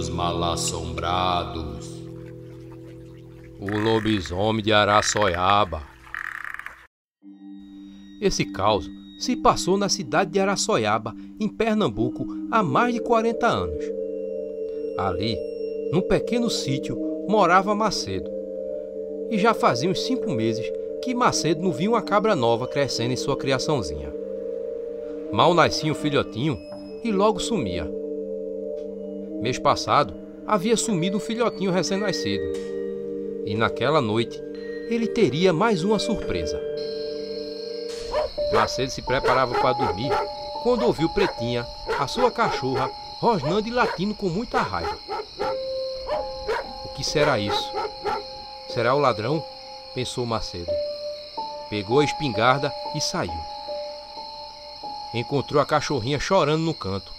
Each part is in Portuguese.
Os Mal-Assombrados. O lobisomem de Araçoiaba. Esse caos se passou na cidade de Araçoiaba, em Pernambuco, há mais de 40 anos. Ali, num pequeno sítio, morava Macedo. E já fazia uns 5 meses que Macedo não via uma cabra nova crescendo em sua criaçãozinha. Mal nascia um filhotinho e logo sumia. Mês passado, havia sumido um filhotinho recém-nascido. E naquela noite, ele teria mais uma surpresa. Macedo se preparava para dormir quando ouviu Pretinha, a sua cachorra, rosnando e latindo com muita raiva. O que será isso? Será o ladrão? Pensou Macedo. Pegou a espingarda e saiu. Encontrou a cachorrinha chorando no canto.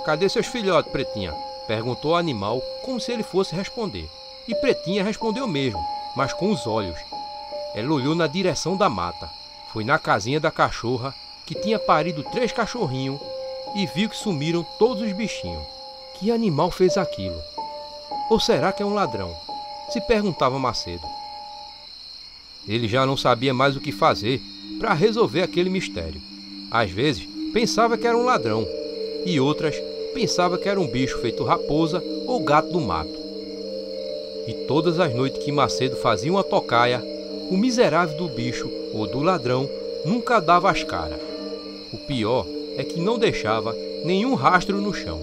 Cadê seus filhotes, Pretinha? Perguntou o animal como se ele fosse responder. E Pretinha respondeu mesmo, mas com os olhos. Ela olhou na direção da mata. Foi na casinha da cachorra, que tinha parido 3 cachorrinhos, e viu que sumiram todos os bichinhos. Que animal fez aquilo? Ou será que é um ladrão? Se perguntava Macedo. Ele já não sabia mais o que fazer para resolver aquele mistério. Às vezes, pensava que era um ladrão, e outras pensava que era um bicho feito raposa ou gato do mato. E todas as noites que Macedo fazia uma tocaia, o miserável do bicho ou do ladrão nunca dava as caras. O pior é que não deixava nenhum rastro no chão.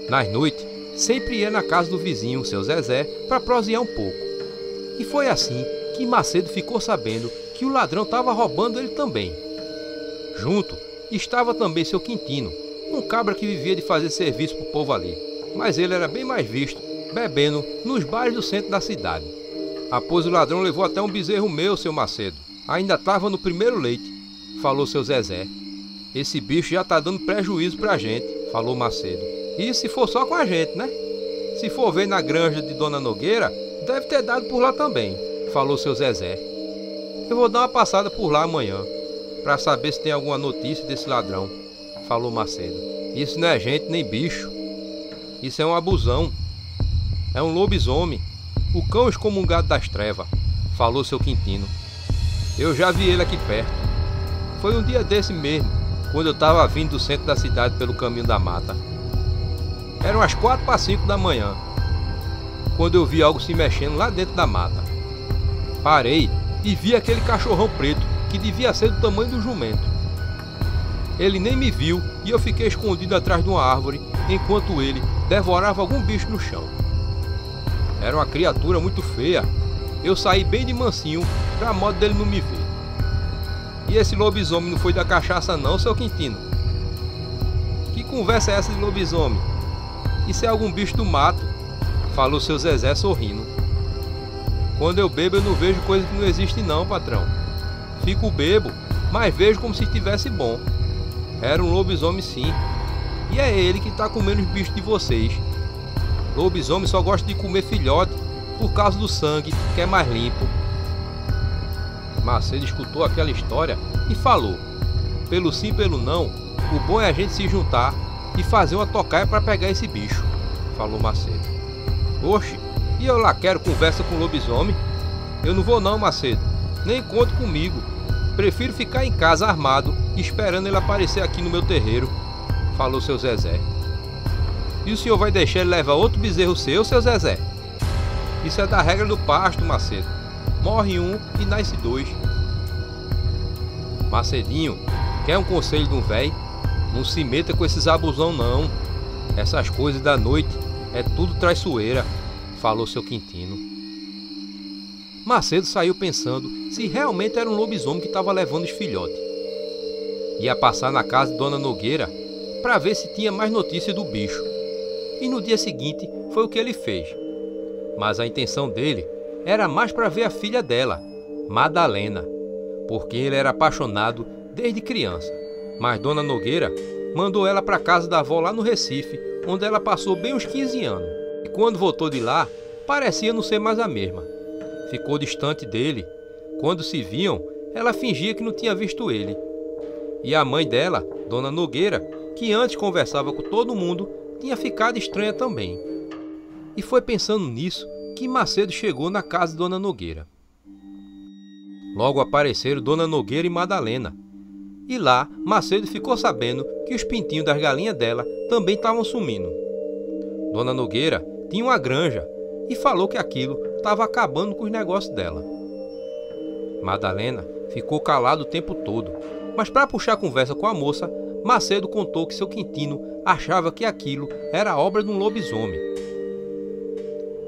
Nas noites, sempre ia na casa do vizinho, seu Zezé, para prosear um pouco. E foi assim que Macedo ficou sabendo que o ladrão estava roubando ele também. Junto estava também seu Quintino, um cabra que vivia de fazer serviço pro povo ali. Mas ele era bem mais visto, bebendo nos bares do centro da cidade. Após o ladrão levou até um bezerro meu, seu Macedo. Ainda estava no primeiro leite, falou seu Zezé. Esse bicho já tá dando prejuízo pra gente, falou Macedo. E se for só com a gente, né? Se for ver na granja de Dona Nogueira, deve ter dado por lá também, falou seu Zezé. Eu vou dar uma passada por lá amanhã, pra saber se tem alguma notícia desse ladrão, falou Macedo. Isso não é gente nem bicho. Isso é um abusão. É um lobisomem. O cão excomungado das trevas, falou seu Quintino. Eu já vi ele aqui perto. Foi um dia desse mesmo, quando eu estava vindo do centro da cidade pelo caminho da mata. Eram as 4 para 5 da manhã, quando eu vi algo se mexendo lá dentro da mata. Parei e vi aquele cachorrão preto, que devia ser do tamanho do jumento. Ele nem me viu e eu fiquei escondido atrás de uma árvore, enquanto ele devorava algum bicho no chão. Era uma criatura muito feia. Eu saí bem de mansinho, pra modo dele não me ver. E esse lobisomem não foi da cachaça não, seu Quintino? Que conversa é essa de lobisomem? Isso é algum bicho do mato, falou seu Zezé sorrindo. Quando eu bebo eu não vejo coisa que não existe não, patrão. Fico bebo, mas vejo como se estivesse bom. Era um lobisomem sim. E é ele que tá comendo os bichos de vocês. Lobisomem só gosta de comer filhote por causa do sangue, que é mais limpo. Macedo escutou aquela história e falou: pelo sim, pelo não, o bom é a gente se juntar e fazer uma tocaia para pegar esse bicho, falou Macedo. Oxe, e eu lá quero conversa com o lobisomem? Eu não vou não, Macedo, nem conte comigo. Prefiro ficar em casa armado, esperando ele aparecer aqui no meu terreiro, falou seu Zezé. E o senhor vai deixar ele levar outro bezerro seu Zezé? Isso é da regra do pasto, Macedo. Morre um e nasce 2. Macedinho, quer um conselho de um véi? Não se meta com esses abusão não. Essas coisas da noite é tudo traiçoeira, falou seu Quintino. Macedo saiu pensando se realmente era um lobisomem que estava levando os filhotes. Ia passar na casa de Dona Nogueira para ver se tinha mais notícia do bicho. E no dia seguinte foi o que ele fez. Mas a intenção dele era mais para ver a filha dela, Madalena, porque ele era apaixonado desde criança. Mas Dona Nogueira mandou ela para casa da avó lá no Recife, onde ela passou bem uns 15 anos. E quando voltou de lá, parecia não ser mais a mesma. Ficou distante dele. Quando se viam, ela fingia que não tinha visto ele. E a mãe dela, Dona Nogueira, que antes conversava com todo mundo, tinha ficado estranha também. E foi pensando nisso que Macedo chegou na casa de Dona Nogueira. Logo apareceram Dona Nogueira e Madalena. E lá, Macedo ficou sabendo que os pintinhos das galinhas dela também estavam sumindo. Dona Nogueira tinha uma granja e falou que aquilo estava acabando com os negócios dela. Madalena ficou calada o tempo todo, mas para puxar conversa com a moça, Macedo contou que seu Quintino achava que aquilo era obra de um lobisomem.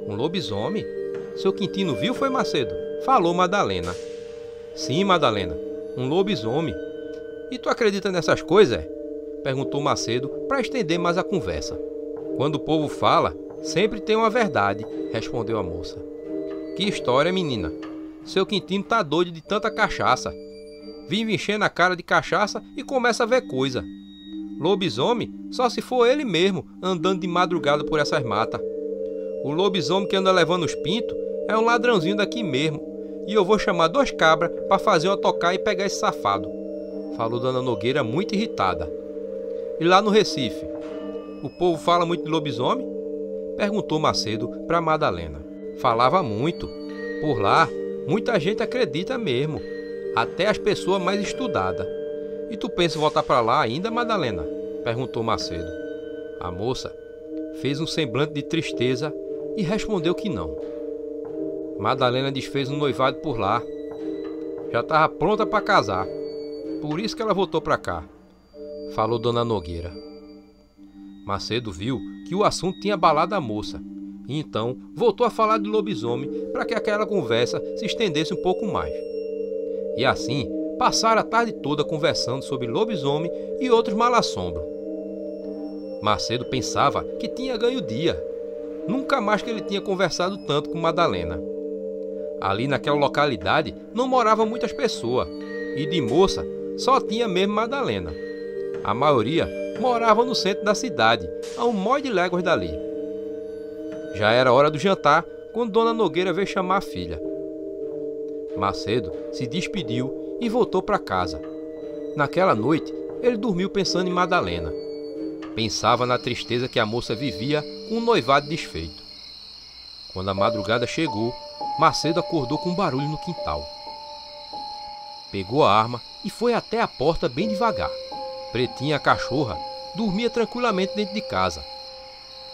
Um lobisomem? Seu Quintino viu, foi Macedo? Falou Madalena. Sim, Madalena, um lobisomem. E tu acredita nessas coisas? Perguntou Macedo para estender mais a conversa. Quando o povo fala, sempre tem uma verdade, respondeu a moça. Que história, menina. Seu Quintino tá doido de tanta cachaça. Vive enchendo a cara de cachaça e começa a ver coisa. Lobisomem, só se for ele mesmo, andando de madrugada por essas matas. O lobisomem que anda levando os pintos é um ladrãozinho daqui mesmo. E eu vou chamar 2 cabras para fazer uma tocar e pegar esse safado. Falou Dona Nogueira muito irritada. E lá no Recife, o povo fala muito de lobisomem? Perguntou Macedo para Madalena. Falava muito. Por lá, muita gente acredita mesmo. Até as pessoas mais estudadas. E tu pensa em voltar para lá ainda, Madalena? Perguntou Macedo. A moça fez um semblante de tristeza e respondeu que não. Madalena desfez um noivado por lá. Já estava pronta para casar. Por isso que ela voltou para cá. Falou Dona Nogueira. Macedo viu que o assunto tinha abalado a moça. E então voltou a falar de lobisomem para que aquela conversa se estendesse um pouco mais. E assim passaram a tarde toda conversando sobre lobisomem e outros mal-assombros. Macedo pensava que tinha ganho o dia. Nunca mais que ele tinha conversado tanto com Madalena. Ali naquela localidade não moravam muitas pessoas, e de moça só tinha mesmo Madalena. A maioria morava no centro da cidade, a um monte de léguas dali. Já era hora do jantar quando Dona Nogueira veio chamar a filha. Macedo se despediu e voltou para casa. Naquela noite, ele dormiu pensando em Madalena. Pensava na tristeza que a moça vivia com um noivado desfeito. Quando a madrugada chegou, Macedo acordou com um barulho no quintal. Pegou a arma e foi até a porta bem devagar. Pretinha, a cachorra, dormia tranquilamente dentro de casa.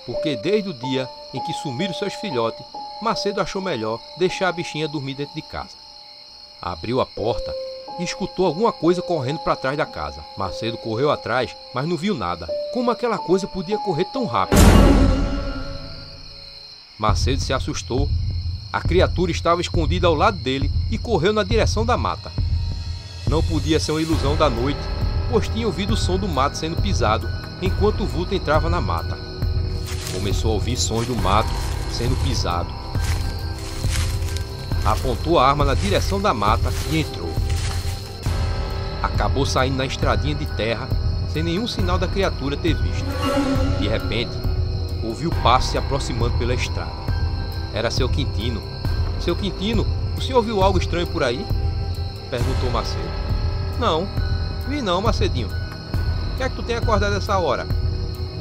Porque desde o dia em que sumiram seus filhotes, Macedo achou melhor deixar a bichinha dormir dentro de casa. Abriu a porta e escutou alguma coisa correndo para trás da casa. Macedo correu atrás, mas não viu nada. Como aquela coisa podia correr tão rápido? Macedo se assustou. A criatura estava escondida ao lado dele e correu na direção da mata. Não podia ser uma ilusão da noite, pois tinha ouvido o som do mato sendo pisado enquanto o vulto entrava na mata. Começou a ouvir sons do mato sendo pisado. Apontou a arma na direção da mata e entrou. Acabou saindo na estradinha de terra, sem nenhum sinal da criatura ter visto. De repente, ouviu passos se aproximando pela estrada. Era seu Quintino. Seu Quintino, o senhor viu algo estranho por aí? Perguntou Macedo. Não, vi não, Macedinho. O que é que tu tem acordado essa hora?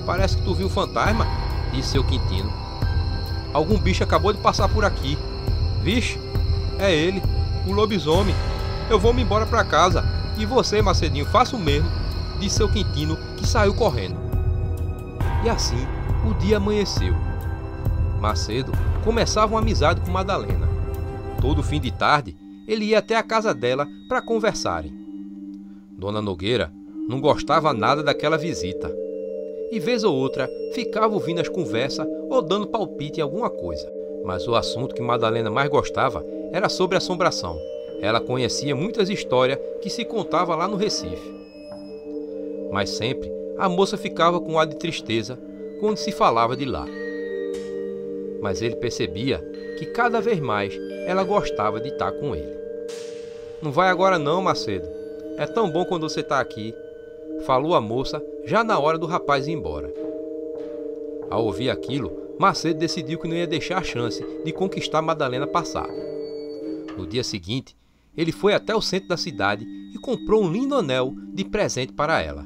Parece que tu viu um fantasma, disse seu Quintino. Algum bicho acabou de passar por aqui. Vixe, é ele, o lobisomem. Eu vou-me embora para casa. E você, Macedinho, faça o mesmo, disse seu Quintino, que saiu correndo. E assim, o dia amanheceu. Macedo começava uma amizade com Madalena. Todo fim de tarde, ele ia até a casa dela para conversarem. Dona Nogueira não gostava nada daquela visita. E vez ou outra, ficava ouvindo as conversas ou dando palpite em alguma coisa. Mas o assunto que Madalena mais gostava era sobre assombração. Ela conhecia muitas histórias que se contava lá no Recife. Mas sempre a moça ficava com um ar de tristeza quando se falava de lá. Mas ele percebia que cada vez mais ela gostava de estar com ele. Não vai agora não, Macedo. É tão bom quando você está aqui, falou a moça já na hora do rapaz ir embora. Ao ouvir aquilo, Macedo decidiu que não ia deixar a chance de conquistar Madalena passar. No dia seguinte, ele foi até o centro da cidade e comprou um lindo anel de presente para ela.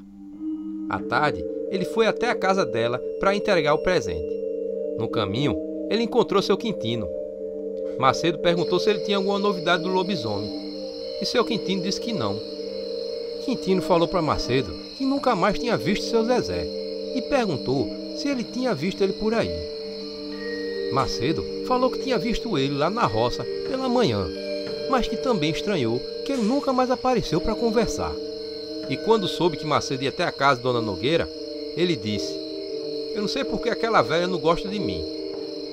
À tarde, ele foi até a casa dela para entregar o presente. No caminho, ele encontrou seu Quintino. Macedo perguntou se ele tinha alguma novidade do lobisomem, e seu Quintino disse que não. Quintino falou para Macedo que nunca mais tinha visto seu Zezé e perguntou se ele tinha visto ele por aí. Macedo falou que tinha visto ele lá na roça pela manhã, mas que também estranhou que ele nunca mais apareceu para conversar. E quando soube que Macedo ia até a casa de Dona Nogueira, ele disse: "Eu não sei por que aquela velha não gosta de mim."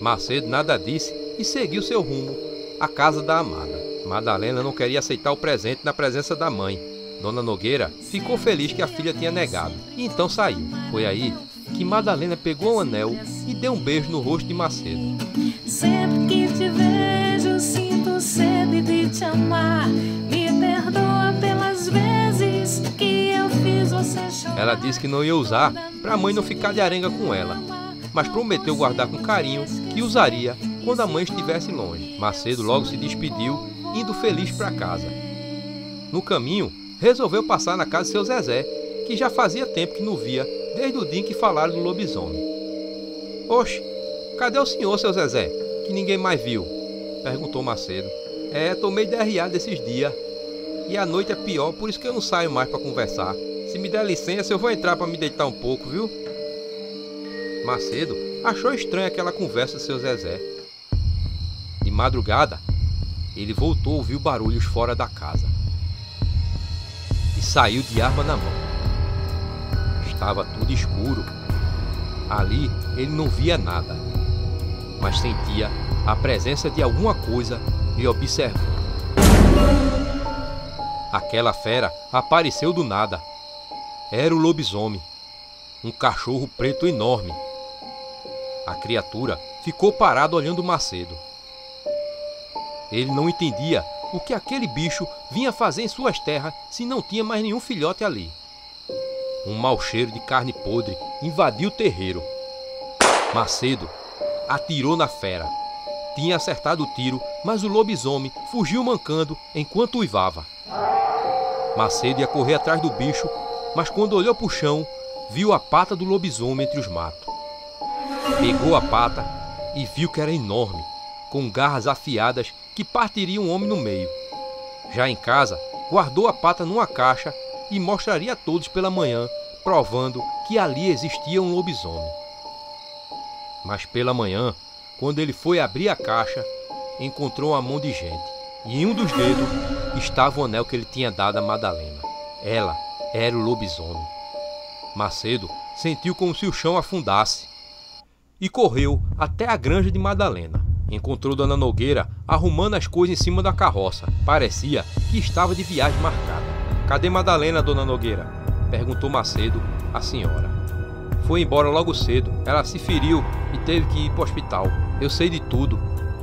Macedo nada disse e seguiu seu rumo à casa da amada. Madalena não queria aceitar o presente na presença da mãe. Dona Nogueira ficou feliz que a filha tinha negado e então saiu. Foi aí que Madalena pegou o anel e deu um beijo no rosto de Macedo. Sempre que te vejo, sinto sede de te amar. Me perdoa pelas vezes que eu fiz você chorar. Ela disse que não ia usar para a mãe não ficar de arenga com ela, mas prometeu guardar com carinho que usaria quando a mãe estivesse longe. Macedo logo se despediu, indo feliz para casa. No caminho, resolveu passar na casa de seu Zezé, que já fazia tempo que não via, desde o dia em que falaram do lobisomem. "Oxe, cadê o senhor, seu Zezé, que ninguém mais viu?" perguntou Macedo. "Tô meio derriado esses dias, e a noite é pior, por isso que eu não saio mais para conversar. Se me der licença, eu vou entrar para me deitar um pouco, viu?" Macedo achou estranha aquela conversa de seu Zezé. De madrugada, ele voltou a ouvir barulhos fora da casa e saiu de arma na mão. Estava tudo escuro. Ali ele não via nada, mas sentia a presença de alguma coisa lhe observando. Aquela fera apareceu do nada. Era o lobisomem, um cachorro preto enorme. A criatura ficou parada olhando Macedo. Ele não entendia o que aquele bicho vinha fazer em suas terras se não tinha mais nenhum filhote ali. Um mau cheiro de carne podre invadiu o terreiro. Macedo atirou na fera. Tinha acertado o tiro, mas o lobisomem fugiu mancando enquanto uivava. Macedo ia correr atrás do bicho, mas quando olhou para o chão, viu a pata do lobisomem entre os matos. Pegou a pata e viu que era enorme, com garras afiadas que partiriam o homem no meio. Já em casa, guardou a pata numa caixa e mostraria a todos pela manhã, provando que ali existia um lobisomem. Mas pela manhã, quando ele foi abrir a caixa, encontrou uma mão de gente, e em um dos dedos estava o anel que ele tinha dado a Madalena. Ela era o lobisomem. Macedo sentiu como se o chão afundasse e correu até a granja de Madalena. Encontrou Dona Nogueira arrumando as coisas em cima da carroça. Parecia que estava de viagem marcada. "Cadê Madalena, Dona Nogueira?" perguntou Macedo à senhora. "Foi embora logo cedo. Ela se feriu e teve que ir para o hospital. Eu sei de tudo.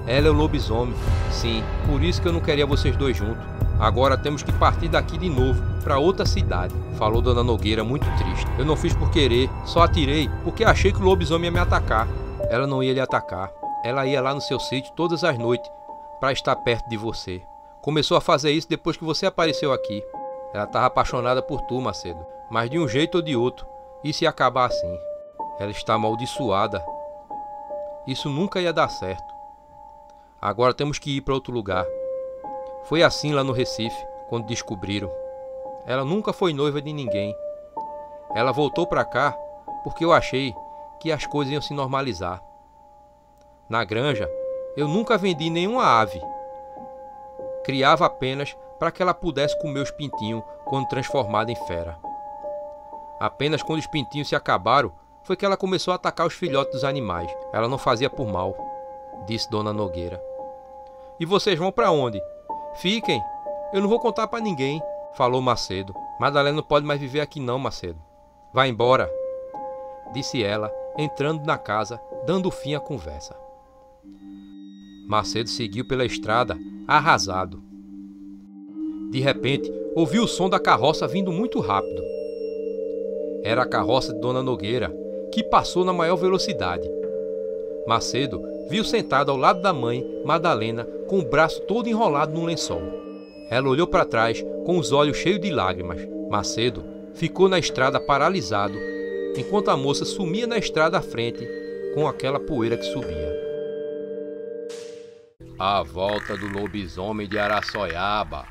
Ela é o lobisomem. Sim, por isso que eu não queria vocês dois juntos. Agora temos que partir daqui de novo para outra cidade", falou Dona Nogueira muito triste. "Eu não fiz por querer, só atirei porque achei que o lobisomem ia me atacar." "Ela não ia lhe atacar. Ela ia lá no seu sítio todas as noites para estar perto de você. Começou a fazer isso depois que você apareceu aqui. Ela estava apaixonada por tu, Macedo, mas de um jeito ou de outro, isso ia acabar assim. Ela está amaldiçoada. Isso nunca ia dar certo. Agora temos que ir para outro lugar." Foi assim lá no Recife, quando descobriram. Ela nunca foi noiva de ninguém. Ela voltou para cá porque eu achei que as coisas iam se normalizar. Na granja, eu nunca vendi nenhuma ave. Criava apenas para que ela pudesse comer os pintinhos quando transformada em fera. Apenas quando os pintinhos se acabaram, foi que ela começou a atacar os filhotes dos animais. Ela não fazia por mal, disse Dona Nogueira. "E vocês vão para onde?" "Fiquem, eu não vou contar para ninguém", falou Macedo. "Madalena não pode mais viver aqui não, Macedo." "Vá embora", disse ela, entrando na casa, dando fim à conversa. Macedo seguiu pela estrada, arrasado. De repente, ouviu o som da carroça vindo muito rápido. Era a carroça de Dona Nogueira, que passou na maior velocidade. Macedo viu sentada ao lado da mãe, Madalena, com o braço todo enrolado num lençol. Ela olhou para trás, com os olhos cheios de lágrimas. Macedo ficou na estrada paralisado, enquanto a moça sumia na estrada à frente com aquela poeira que subia. A volta do lobisomem de Araçoiaba.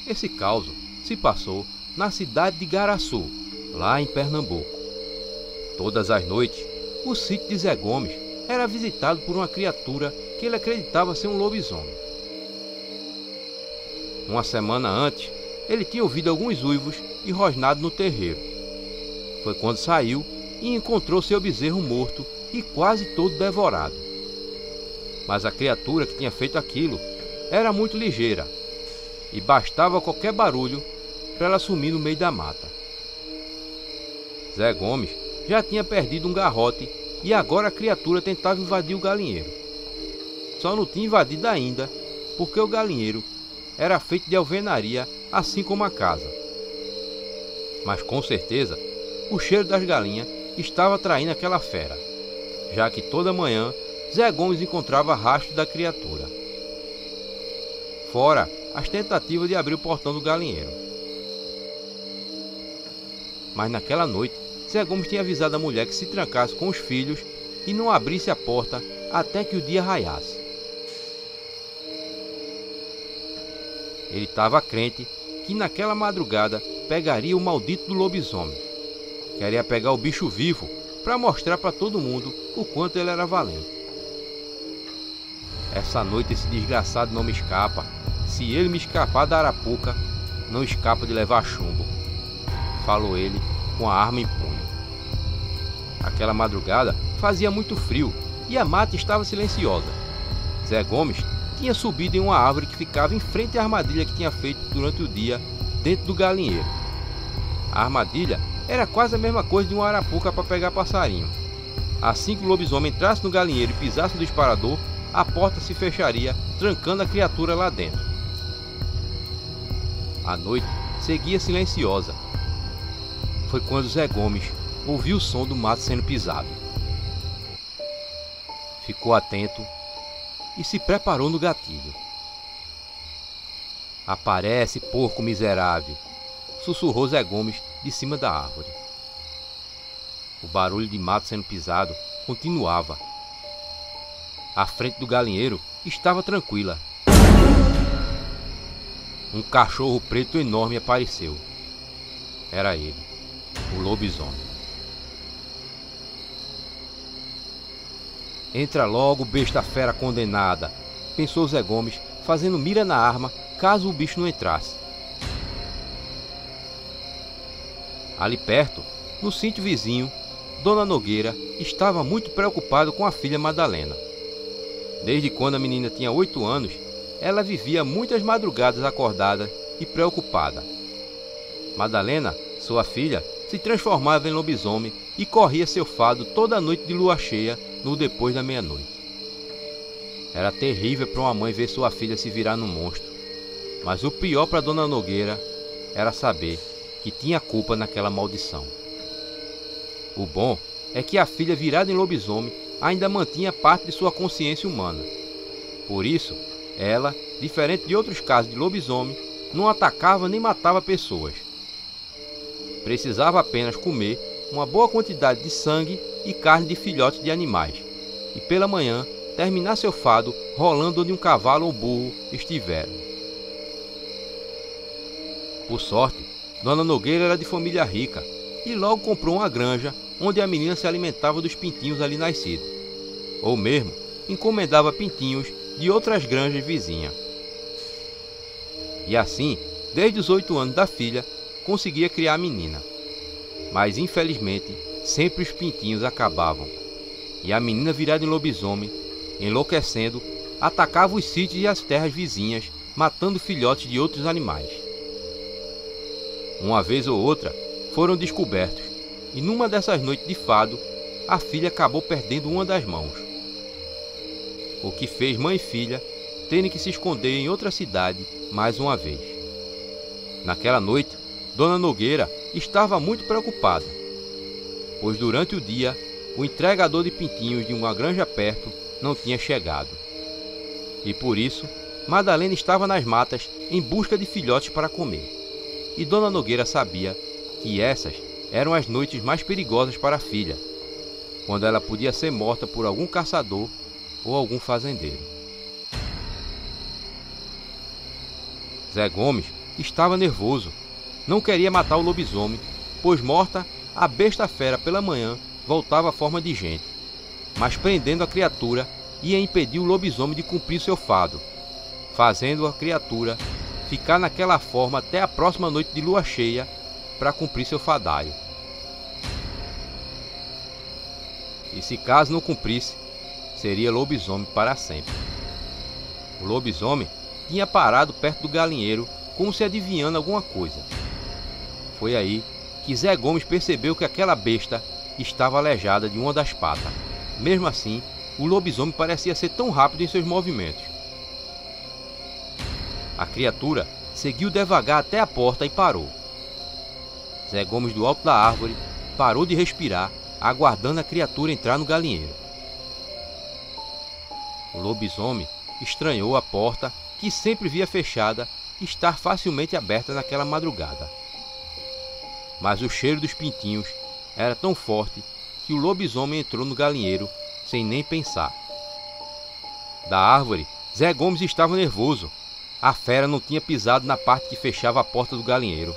Esse caos se passou na cidade de Garaçu, lá em Pernambuco. Todas as noites, o sítio de Zé Gomes era visitado por uma criatura que ele acreditava ser um lobisomem. Uma semana antes, ele tinha ouvido alguns uivos e rosnado no terreiro. Foi quando saiu e encontrou seu bezerro morto e quase todo devorado. Mas a criatura que tinha feito aquilo era muito ligeira e bastava qualquer barulho para ela sumir no meio da mata. Zé Gomes já tinha perdido um garrote e agora a criatura tentava invadir o galinheiro. Só não tinha invadido ainda porque o galinheiro era feito de alvenaria, assim como a casa. Mas com certeza o cheiro das galinhas estava atraindo aquela fera, já que toda manhã Zé Gomes encontrava rastro da criatura. Fora as tentativas de abrir o portão do galinheiro. Mas naquela noite, Zé Gomes tinha avisado a mulher que se trancasse com os filhos e não abrisse a porta até que o dia raiasse. Ele estava crente que naquela madrugada pegaria o maldito do lobisomem. Queria pegar o bicho vivo para mostrar para todo mundo o quanto ele era valente. Essa noite esse desgraçado não me escapa. Se ele me escapar da arapuca, não escapa de levar chumbo, falou ele com a arma em punho. Aquela madrugada fazia muito frio e a mata estava silenciosa. Zé Gomes tinha subido em uma árvore que ficava em frente à armadilha que tinha feito durante o dia dentro do galinheiro. A armadilha era quase a mesma coisa de uma arapuca para pegar passarinho. Assim que o lobisomem entrasse no galinheiro e pisasse no disparador, a porta se fecharia, trancando a criatura lá dentro. A noite seguia silenciosa. Foi quando Zé Gomes ouviu o som do mato sendo pisado. Ficou atento e se preparou no gatilho. Aparece, porco miserável, sussurrou Zé Gomes de cima da árvore. O barulho de mato sendo pisado continuava. A frente do galinheiro estava tranquila. Um cachorro preto enorme apareceu. Era ele, o lobisomem. Entra logo, besta fera condenada, pensou Zé Gomes, fazendo mira na arma caso o bicho não entrasse. Ali perto, no sítio vizinho, Dona Nogueira estava muito preocupada com a filha Madalena. Desde quando a menina tinha 8 anos, ela vivia muitas madrugadas acordada e preocupada. Madalena, sua filha, se transformava em lobisomem e corria seu fado toda noite de lua cheia no depois da meia-noite. Era terrível para uma mãe ver sua filha se virar num monstro, mas o pior para Dona Nogueira era saber que tinha culpa naquela maldição. O bom é que a filha virada em lobisomem ainda mantinha parte de sua consciência humana. Por isso, ela, diferente de outros casos de lobisomem, não atacava nem matava pessoas. Precisava apenas comer uma boa quantidade de sangue e carne de filhotes de animais, e pela manhã terminar seu fado rolando onde um cavalo ou burro estiveram. Por sorte, Dona Nogueira era de família rica e logo comprou uma granja onde a menina se alimentava dos pintinhos ali nascidos, ou mesmo encomendava pintinhos de outras granjas vizinhas. E assim, desde os 8 anos da filha, conseguia criar a menina. Mas infelizmente, sempre os pintinhos acabavam, e a menina virada em lobisomem, enlouquecendo, atacava os sítios e as terras vizinhas, matando filhotes de outros animais. Uma vez ou outra, foram descobertos, e numa dessas noites de fado, a filha acabou perdendo uma das mãos. O que fez mãe e filha terem que se esconder em outra cidade mais uma vez. Naquela noite, Dona Nogueira estava muito preocupada, pois durante o dia, o entregador de pintinhos de uma granja perto não tinha chegado. E por isso, Madalena estava nas matas em busca de filhotes para comer. E Dona Nogueira sabia que essas eram as noites mais perigosas para a filha, quando ela podia ser morta por algum caçador ou algum fazendeiro. Zé Gomes estava nervoso, não queria matar o lobisomem, pois morta, a besta fera pela manhã voltava à forma de gente, mas prendendo a criatura ia impedir o lobisomem de cumprir seu fado, fazendo a criatura ficar naquela forma até a próxima noite de lua cheia para cumprir seu fadaio. E se caso não cumprisse, seria lobisomem para sempre. O lobisomem tinha parado perto do galinheiro como se adivinhando alguma coisa. Foi aí que Zé Gomes percebeu que aquela besta estava aleijada de uma das patas. Mesmo assim, o lobisomem parecia ser tão rápido em seus movimentos. A criatura seguiu devagar até a porta e parou. Zé Gomes, do alto da árvore, parou de respirar, aguardando a criatura entrar no galinheiro. O lobisomem estranhou a porta, que sempre via fechada, estar facilmente aberta naquela madrugada. Mas o cheiro dos pintinhos era tão forte que o lobisomem entrou no galinheiro sem nem pensar. Da árvore, Zé Gomes estava nervoso. A fera não tinha pisado na parte que fechava a porta do galinheiro.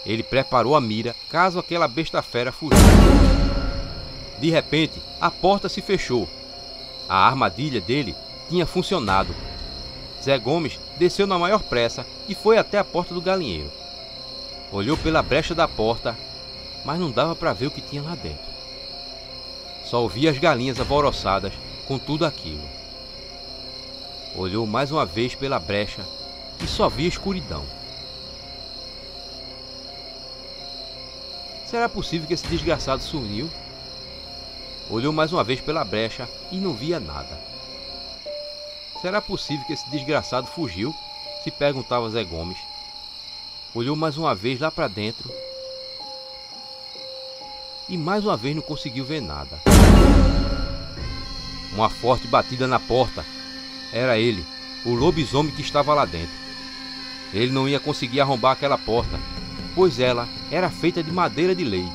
Ele preparou a mira caso aquela besta fera fugisse. De repente, a porta se fechou. A armadilha dele tinha funcionado. Zé Gomes desceu na maior pressa e foi até a porta do galinheiro. Olhou pela brecha da porta, mas não dava para ver o que tinha lá dentro. Só ouvia as galinhas alvoroçadas com tudo aquilo. Olhou mais uma vez pela brecha e só via escuridão. Será possível que esse desgraçado sumiu? Olhou mais uma vez pela brecha e não via nada. Será possível que esse desgraçado fugiu? Se perguntava Zé Gomes. Olhou mais uma vez lá para dentro e mais uma vez não conseguiu ver nada. Uma forte batida na porta. Era ele, o lobisomem que estava lá dentro. Ele não ia conseguir arrombar aquela porta, pois ela era feita de madeira de lei.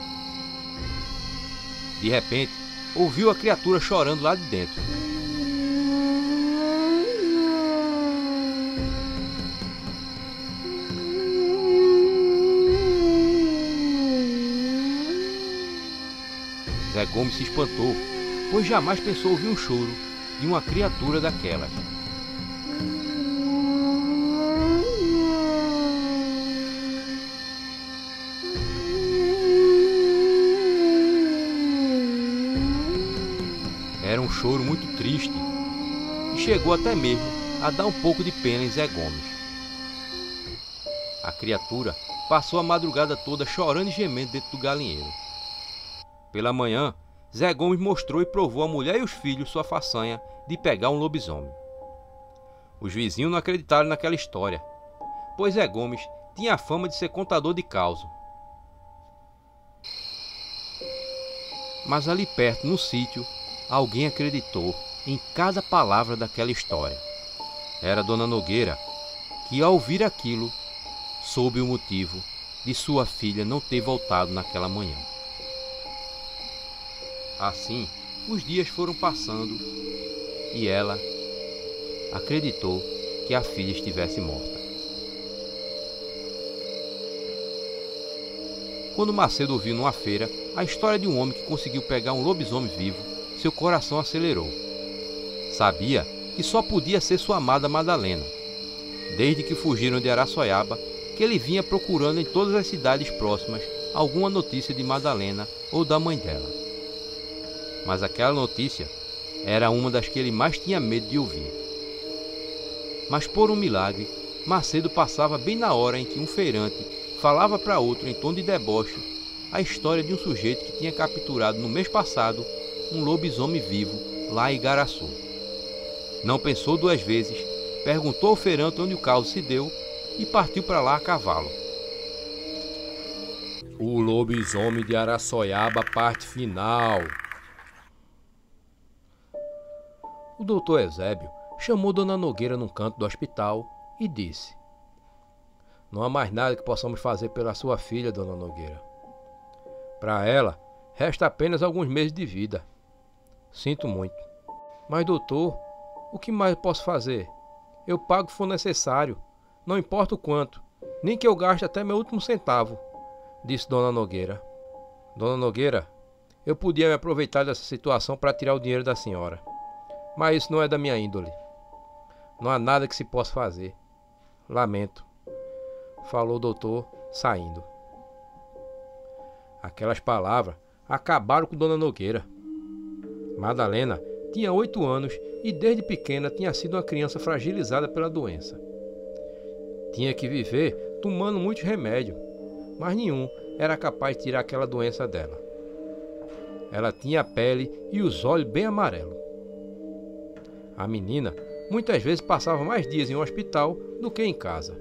De repente, ouviu a criatura chorando lá de dentro. Zé Gomes se espantou, pois jamais pensou ouvir um choro de uma criatura daquelas. Era um choro muito triste e chegou até mesmo a dar um pouco de pena em Zé Gomes. A criatura passou a madrugada toda chorando e gemendo dentro do galinheiro. Pela manhã, Zé Gomes mostrou e provou à mulher e aos filhos sua façanha de pegar um lobisomem. Os vizinhos não acreditaram naquela história, pois Zé Gomes tinha a fama de ser contador de causos. Mas ali perto, no sítio, alguém acreditou em cada palavra daquela história. Era Dona Nogueira, que ao ouvir aquilo, soube o motivo de sua filha não ter voltado naquela manhã. Assim, os dias foram passando e ela acreditou que a filha estivesse morta. Quando Macedo ouviu numa feira a história de um homem que conseguiu pegar um lobisomem vivo, seu coração acelerou. Sabia que só podia ser sua amada Madalena. Desde que fugiram de Araçoiaba, que ele vinha procurando em todas as cidades próximas alguma notícia de Madalena ou da mãe dela. Mas aquela notícia era uma das que ele mais tinha medo de ouvir. Mas por um milagre, Macedo passava bem na hora em que um feirante falava para outro em tom de deboche a história de um sujeito que tinha capturado no mês passado um lobisomem vivo lá em Igaraçu. Não pensou duas vezes, perguntou ao feirante onde o caso se deu e partiu para lá a cavalo. O lobisomem de Araçoiaba, parte final. O doutor Eusébio chamou Dona Nogueira num canto do hospital e disse: Não há mais nada que possamos fazer pela sua filha, dona Nogueira. Para ela, resta apenas alguns meses de vida. Sinto muito. Mas, doutor, o que mais posso fazer? Eu pago o que for necessário, não importa o quanto, nem que eu gaste até meu último centavo, disse dona Nogueira. Dona Nogueira, eu podia me aproveitar dessa situação para tirar o dinheiro da senhora, mas isso não é da minha índole. Não há nada que se possa fazer. Lamento, falou o doutor, saindo. Aquelas palavras acabaram com dona Nogueira. Madalena tinha 8 anos e desde pequena tinha sido uma criança fragilizada pela doença. Tinha que viver tomando muitos remédios, mas nenhum era capaz de tirar aquela doença dela. Ela tinha a pele e os olhos bem amarelos. A menina muitas vezes passava mais dias em um hospital do que em casa.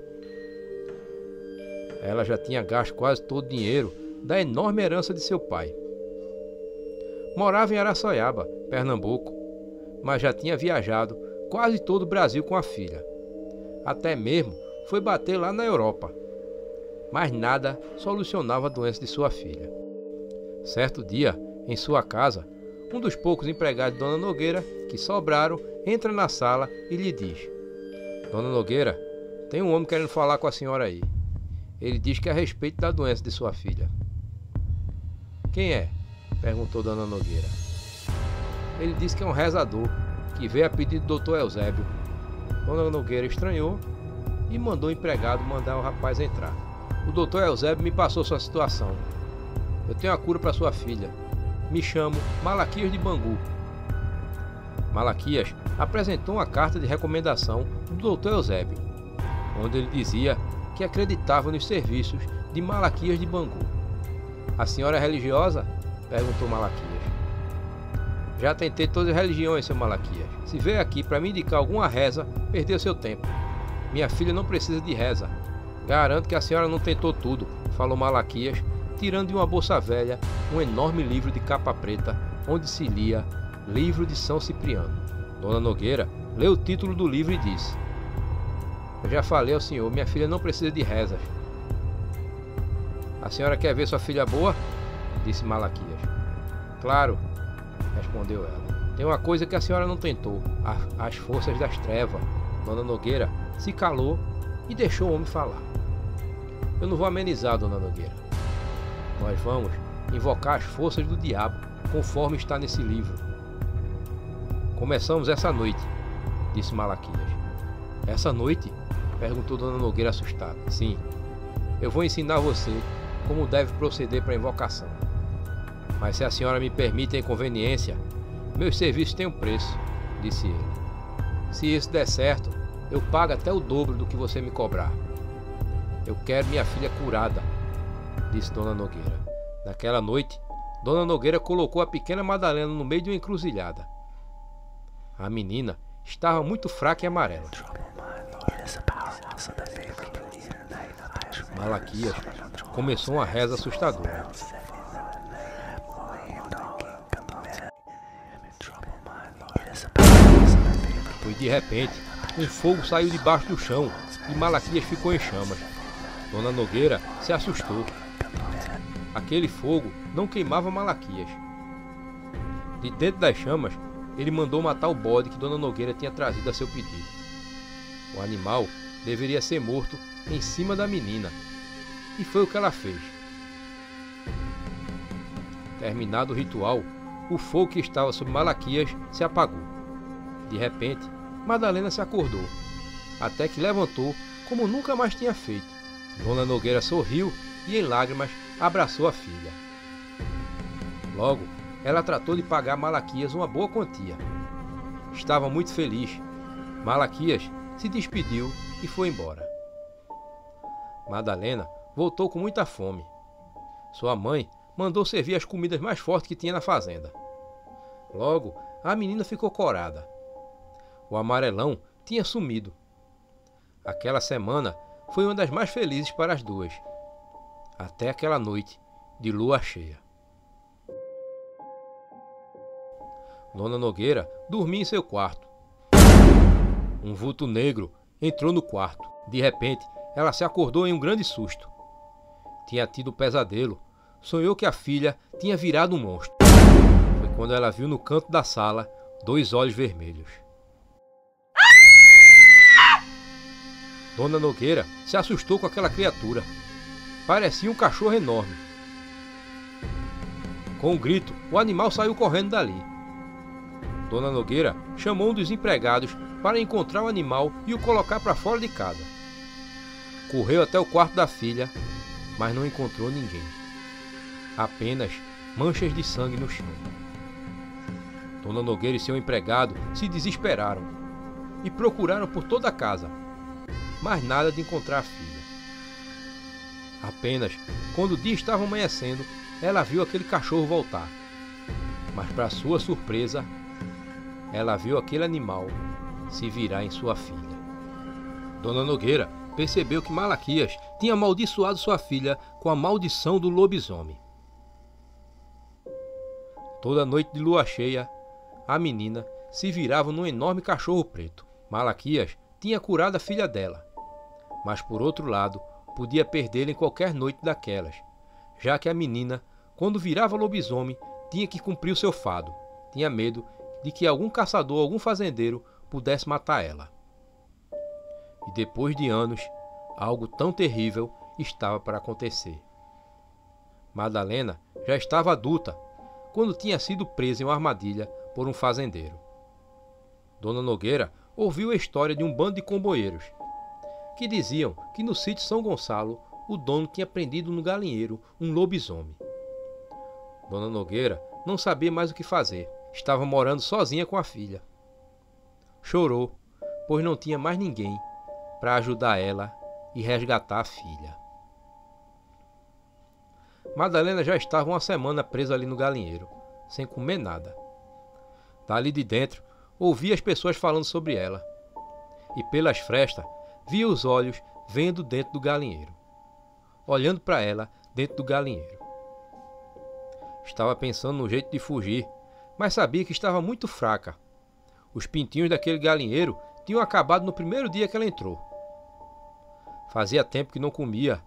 Ela já tinha gasto quase todo o dinheiro da enorme herança de seu pai. Morava em Araçoiaba, Pernambuco, mas já tinha viajado quase todo o Brasil com a filha. Até mesmo foi bater lá na Europa. Mas nada solucionava a doença de sua filha. Certo dia, em sua casa, um dos poucos empregados de dona Nogueira que sobraram entra na sala e lhe diz: Dona Nogueira, tem um homem querendo falar com a senhora aí. Ele diz que é a respeito da doença de sua filha. Quem é? Perguntou dona Nogueira. Ele disse que é um rezador, que veio a pedido do doutor Eusébio. Dona Nogueira estranhou e mandou o empregado mandar o rapaz entrar. O doutor Eusébio me passou sua situação. Eu tenho a cura para sua filha. Me chamo Malaquias de Bangu. Malaquias apresentou uma carta de recomendação do doutor Eusébio, onde ele dizia que acreditava nos serviços de Malaquias de Bangu. A senhora é religiosa? Perguntou Malaquias. Já tentei todas as religiões, seu Malaquias. Se veio aqui para me indicar alguma reza, perdeu seu tempo. Minha filha não precisa de reza. Garanto que a senhora não tentou tudo, falou Malaquias, tirando de uma bolsa velha um enorme livro de capa preta, onde se lia Livro de São Cipriano. Dona Nogueira leu o título do livro e disse: Eu já falei ao senhor, minha filha não precisa de rezas. A senhora quer ver sua filha boa? Disse Malaquias. Claro, respondeu ela. Tem uma coisa que a senhora não tentou, as forças das trevas. Dona Nogueira se calou e deixou o homem falar. Eu não vou amenizar, dona Nogueira. Nós vamos invocar as forças do diabo, conforme está nesse livro. Começamos essa noite, disse Malaquias. Essa noite? Perguntou dona Nogueira assustada. Sim, eu vou ensinar você como deve proceder para a invocação. Mas se a senhora me permite a inconveniência, meus serviços têm um preço, disse ele. Se isso der certo, eu pago até o dobro do que você me cobrar. Eu quero minha filha curada, disse dona Nogueira. Naquela noite, dona Nogueira colocou a pequena Madalena no meio de uma encruzilhada. A menina estava muito fraca e amarela. Malaquias começou uma reza assustadora. Pois de repente, um fogo saiu debaixo do chão e Malaquias ficou em chamas. Dona Nogueira se assustou. Aquele fogo não queimava Malaquias. De dentro das chamas, ele mandou matar o bode que Dona Nogueira tinha trazido a seu pedido. O animal deveria ser morto em cima da menina, e foi o que ela fez. Terminado o ritual, o fogo que estava sobre Malaquias se apagou. De repente, Madalena se acordou, até que levantou como nunca mais tinha feito. Dona Nogueira sorriu e, em lágrimas, abraçou a filha. Logo, ela tratou de pagar a Malaquias uma boa quantia. Estava muito feliz. Malaquias se despediu e foi embora. Madalena voltou com muita fome. Sua mãe mandou servir as comidas mais fortes que tinha na fazenda. Logo, a menina ficou corada. O amarelão tinha sumido. Aquela semana foi uma das mais felizes para as duas, até aquela noite de lua cheia. Dona Nogueira dormia em seu quarto. Um vulto negro entrou no quarto. De repente, ela se acordou em um grande susto. Tinha tido um pesadelo. Sonhou que a filha tinha virado um monstro. Foi quando ela viu no canto da sala 2 olhos vermelhos. Dona Nogueira se assustou com aquela criatura. Parecia um cachorro enorme. Com um grito, o animal saiu correndo dali. Dona Nogueira chamou um dos empregados para encontrar o animal e o colocar para fora de casa. Correu até o quarto da filha, mas não encontrou ninguém. Apenas manchas de sangue no chão. Dona Nogueira e seu empregado se desesperaram e procuraram por toda a casa, mas nada de encontrar a filha. Apenas, quando o dia estava amanhecendo, ela viu aquele cachorro voltar. Mas, para sua surpresa, ela viu aquele animal se virar em sua filha. Dona Nogueira percebeu que Malaquias tinha amaldiçoado sua filha com a maldição do lobisomem. Toda noite de lua cheia, a menina se virava num enorme cachorro preto. Malaquias tinha curado a filha dela, mas por outro lado, podia perdê-la em qualquer noite daquelas, já que a menina, quando virava lobisomem, tinha que cumprir o seu fado. Tinha medo de que algum caçador, algum fazendeiro, pudesse matar ela. E depois de anos, algo tão terrível estava para acontecer. Madalena já estava adulta quando tinha sido presa em uma armadilha por um fazendeiro. Dona Nogueira ouviu a história de um bando de comboieiros que diziam que no sítio São Gonçalo o dono tinha prendido no galinheiro um lobisomem. Dona Nogueira não sabia mais o que fazer. Estava morando sozinha com a filha. Chorou, pois não tinha mais ninguém para ajudar ela e resgatar a filha. Madalena já estava uma semana presa ali no galinheiro, sem comer nada. Dali de dentro, ouvia as pessoas falando sobre ela. E pelas frestas, via os olhos vendo dentro do galinheiro, olhando para ela dentro do galinheiro. Estava pensando no jeito de fugir, mas sabia que estava muito fraca. Os pintinhos daquele galinheiro tinham acabado no primeiro dia que ela entrou. Fazia tempo que não comia.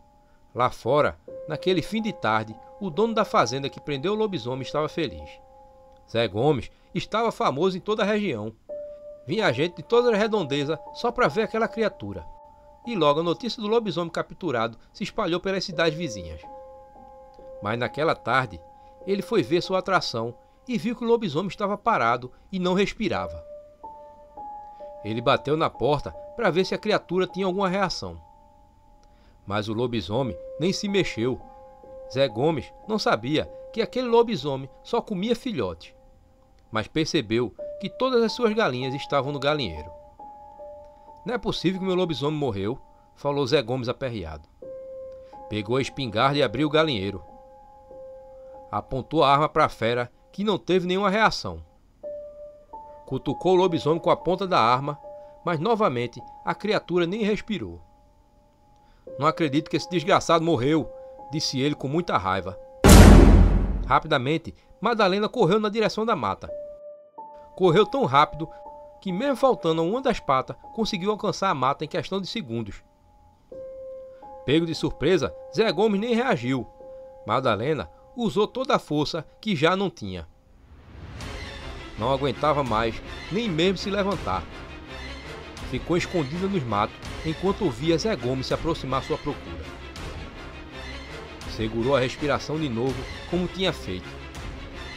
Lá fora, naquele fim de tarde, o dono da fazenda que prendeu o lobisomem estava feliz. Zé Gomes estava famoso em toda a região. Vinha gente de toda a redondeza só para ver aquela criatura. E logo a notícia do lobisomem capturado se espalhou pelas cidades vizinhas. Mas naquela tarde, ele foi ver sua atração e viu que o lobisomem estava parado e não respirava. Ele bateu na porta para ver se a criatura tinha alguma reação. Mas o lobisomem nem se mexeu. Zé Gomes não sabia que aquele lobisomem só comia filhote, mas percebeu que todas as suas galinhas estavam no galinheiro. Não é possível que meu lobisomem morreu, falou Zé Gomes aperreado. Pegou a espingarda e abriu o galinheiro. Apontou a arma para a fera, que não teve nenhuma reação. Cutucou o lobisomem com a ponta da arma, mas novamente a criatura nem respirou. Não acredito que esse desgraçado morreu, disse ele com muita raiva. Rapidamente, Madalena correu na direção da mata. Correu tão rápido que, mesmo faltando uma das patas, conseguiu alcançar a mata em questão de segundos. Pego de surpresa, Zé Gomes nem reagiu. Madalena usou toda a força que já não tinha. Não aguentava mais, nem mesmo se levantar. Ficou escondida nos matos enquanto ouvia Zé Gomes se aproximar à sua procura. Segurou a respiração de novo, como tinha feito.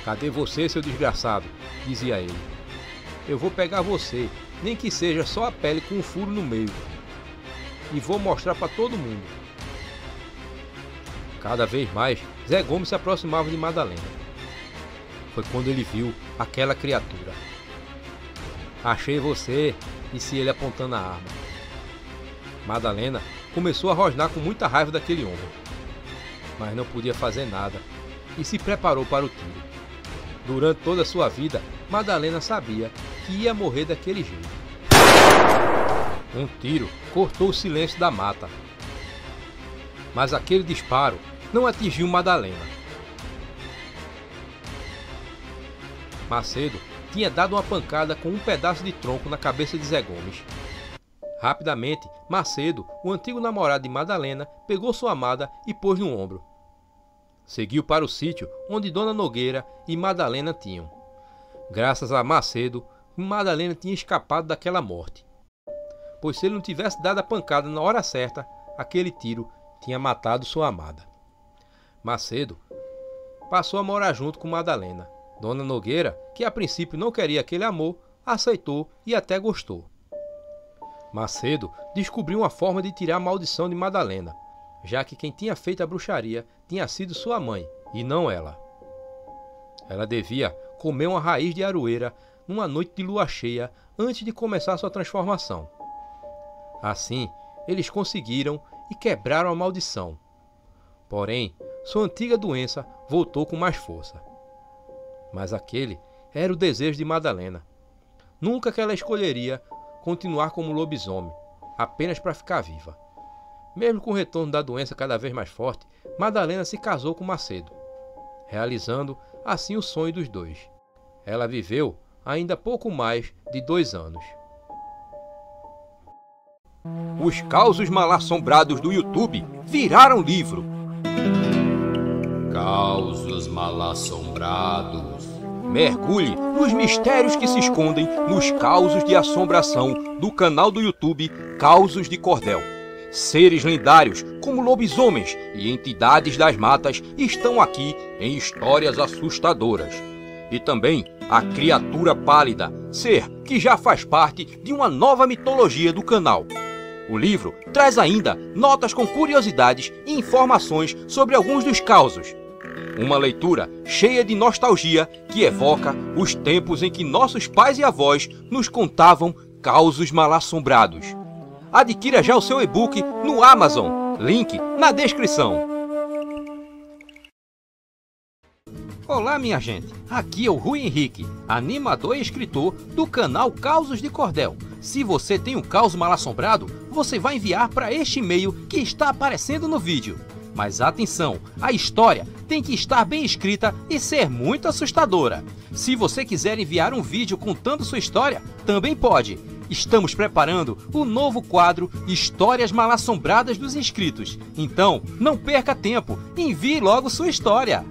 Cadê você, seu desgraçado? Dizia ele. Eu vou pegar você, nem que seja só a pele com um furo no meio. E vou mostrar para todo mundo. Cada vez mais, Zé Gomes se aproximava de Madalena. Foi quando ele viu aquela criatura. Achei você, disse ele apontando a arma. Madalena começou a rosnar com muita raiva daquele homem, mas não podia fazer nada e se preparou para o tiro. Durante toda a sua vida, Madalena sabia que ia morrer daquele jeito. Um tiro cortou o silêncio da mata, mas aquele disparo não atingiu Madalena. Macedo tinha dado uma pancada com um pedaço de tronco na cabeça de Zé Gomes. Rapidamente, Macedo, o antigo namorado de Madalena, pegou sua amada e pôs no ombro. Seguiu para o sítio onde Dona Nogueira e Madalena tinham. Graças a Macedo, Madalena tinha escapado daquela morte, pois se ele não tivesse dado a pancada na hora certa, aquele tiro tinha matado sua amada. Macedo passou a morar junto com Madalena. Dona Nogueira, que a princípio não queria aquele amor, aceitou e até gostou. Macedo descobriu uma forma de tirar a maldição de Madalena, já que quem tinha feito a bruxaria tinha sido sua mãe, e não ela. Ela devia comer uma raiz de aroeira numa noite de lua cheia antes de começar sua transformação. Assim, eles conseguiram e quebraram a maldição. Porém, sua antiga doença voltou com mais força. Mas aquele era o desejo de Madalena. Nunca que ela escolheria continuar como lobisomem, apenas para ficar viva. Mesmo com o retorno da doença cada vez mais forte, Madalena se casou com Macedo, realizando assim o sonho dos dois. Ela viveu ainda pouco mais de 2 anos. Os causos mal-assombrados do YouTube viraram livro. Causos mal-assombrados. Mergulhe nos mistérios que se escondem nos causos de assombração do canal do YouTube Causos de Cordel. Seres lendários como lobisomens e entidades das matas estão aqui em histórias assustadoras. E também a criatura pálida, ser que já faz parte de uma nova mitologia do canal. O livro traz ainda notas com curiosidades e informações sobre alguns dos causos. Uma leitura cheia de nostalgia que evoca os tempos em que nossos pais e avós nos contavam causos mal-assombrados. Adquira já o seu e-book no Amazon, link na descrição. Olá, minha gente, aqui é o Rui Henrique, animador e escritor do canal Causos de Cordel. Se você tem um caos mal-assombrado, você vai enviar para este e-mail que está aparecendo no vídeo. Mas atenção, a história tem que estar bem escrita e ser muito assustadora. Se você quiser enviar um vídeo contando sua história, também pode. Estamos preparando o novo quadro Histórias Mal-Assombradas dos Inscritos. Então, não perca tempo, envie logo sua história.